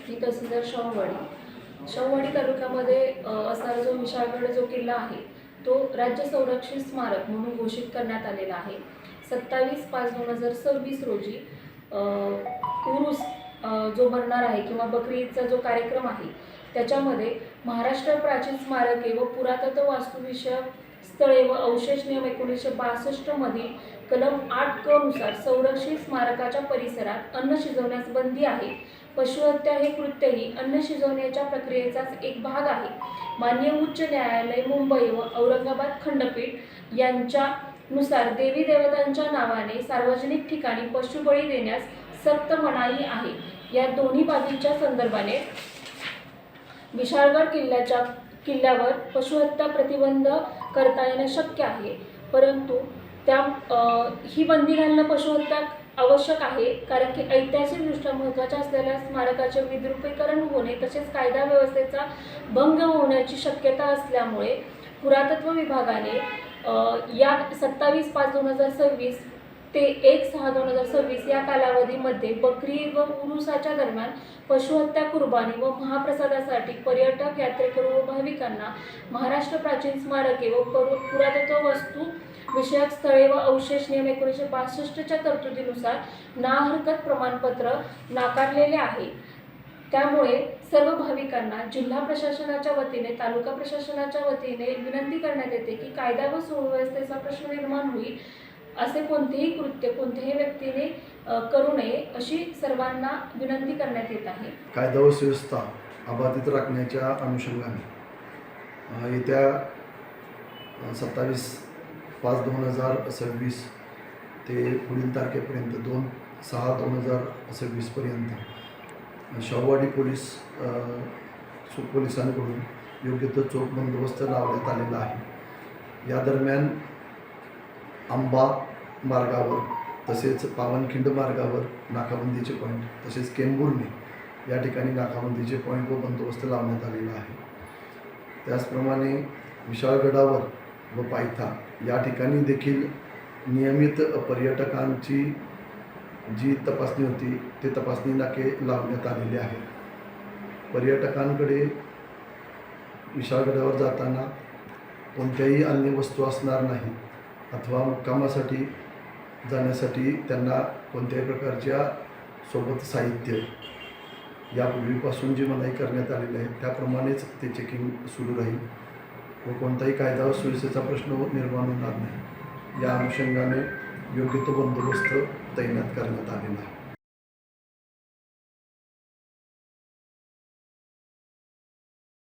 मी तहसीलदार शाहूवाडी तालुक्यामध्ये असणारा जो विशाळगड जो किल्ला आहे तो राज्य संरक्षित स्मारक म्हणून घोषित करण्यात आलेला आहे। 27/5/2026 रोजी उरूस जो भरणार आहे किंवा बकरी ईदचा जो कार्यक्रम आहे त्याच्यामध्ये महाराष्ट्र प्राचीन स्मारके व पुरातत्व वास्तुविषयक स्थळे व अवशेष नियम 1962 मधील कलम 8 क नुसार संरक्षित स्मारकाच्या परिसरात अन्न शिजवण्यास बंदी आहे। पशुहत्या हे कृत्यही अन्न शिजवण्याच्या प्रक्रियेचाच एक भाग आहे। माननीय उच्च न्यायालय मुंबई व औरंगाबाद खंडपीठ यांच्यानुसार देवी देवतांच्या नावाने सार्वजनिक ठिकाणी पशुबळी देण्यास सक्त मनाई आहे। या दोन्ही बाबींच्या संदर्भाने विशाळगड किल्ल्यावर पशुहत्या प्रतिबंध करता येणे शक्य आहे, परंतु ही बंदी घालणं पशुहत्या आवश्यक आहे, कारण की ऐतिहासिकदृष्ट्या महत्त्वाच्या असलेल्या स्मारकाचे विद्रुपीकरण होणे तसेच कायदा व्यवस्थेचा भंग होण्याची शक्यता असल्यामुळे पुरातत्व विभागाने या 27/5/2026 ते 1/6/2026 या कालावधीमध्ये बकरी व उरुसाच्या दरम्यान पशुहत्या, कुर्बानी व महाप्रसादासाठी पर्यटक, यात्रेकरू व भाविकांना महाराष्ट्र प्राचीन स्मारके व पुरातत्व वस्तू विषयक स्थळे व अवशेष नियम 1962च्या तरतुदीनुसार नाहरकत प्रमाणपत्र नाकारलेले आहे। त्यामुळे सर्व भाविकांना जिल्हा प्रशासनाच्या वतीने, तालुका प्रशासनाच्या वतीने विनंती करण्यात येते की कायदा व सुव्यवस्थेचा प्रश्न निर्माण होईल असे कोणतेही कृत्य कोणत्याही व्यक्तीने करू नये अशी सर्वांना विनंती करण्यात येत आहे। कायदा व सुव्यवस्था अबाधित राखण्याच्या अनुषंगाने येत्या 27/5/2026 ते पुढील तारखेपर्यंत 2/6/2026 पर्यंत शाहूवाडी पोलिसांकडून योग्य तो चोख बंदोबस्त लावण्यात आलेला आहे। या दरम्यान आंबा मार्गावर तसेच पावनखिंड मार्गावर नाकाबंदीचे पॉईंट तसेच केंबुर्णी या ठिकाणी नाकाबंदीचे पॉईंट व बंदोबस्त लावण्यात आलेला आहे। त्याचप्रमाणे विशाळगडावर व पायथा या ठिकाणी देखील नियमित पर्यटकांची जी तपासणी होती ते तपासणी नाके लावण्यात आलेले आहेत। पर्यटकांकडे विशाळगडावर जाताना कोणत्याही अन्य वस्तू असणार नाही अथवा मुक्कामासाठी जाण्यासाठी त्यांना कोणत्याही प्रकारच्या सोबत साहित्य यापूर्वीपासून जी मनाई करण्यात आलेली आहे त्याप्रमाणेच ते चेकिंग सुरू राहील व कोणताही कायदा व सुव्यवस्थेचा प्रश्न निर्माण होणार नाही या अनुषंगाने योग्य तो बंदोबस्त तैनात करण्यात आलेला आहे।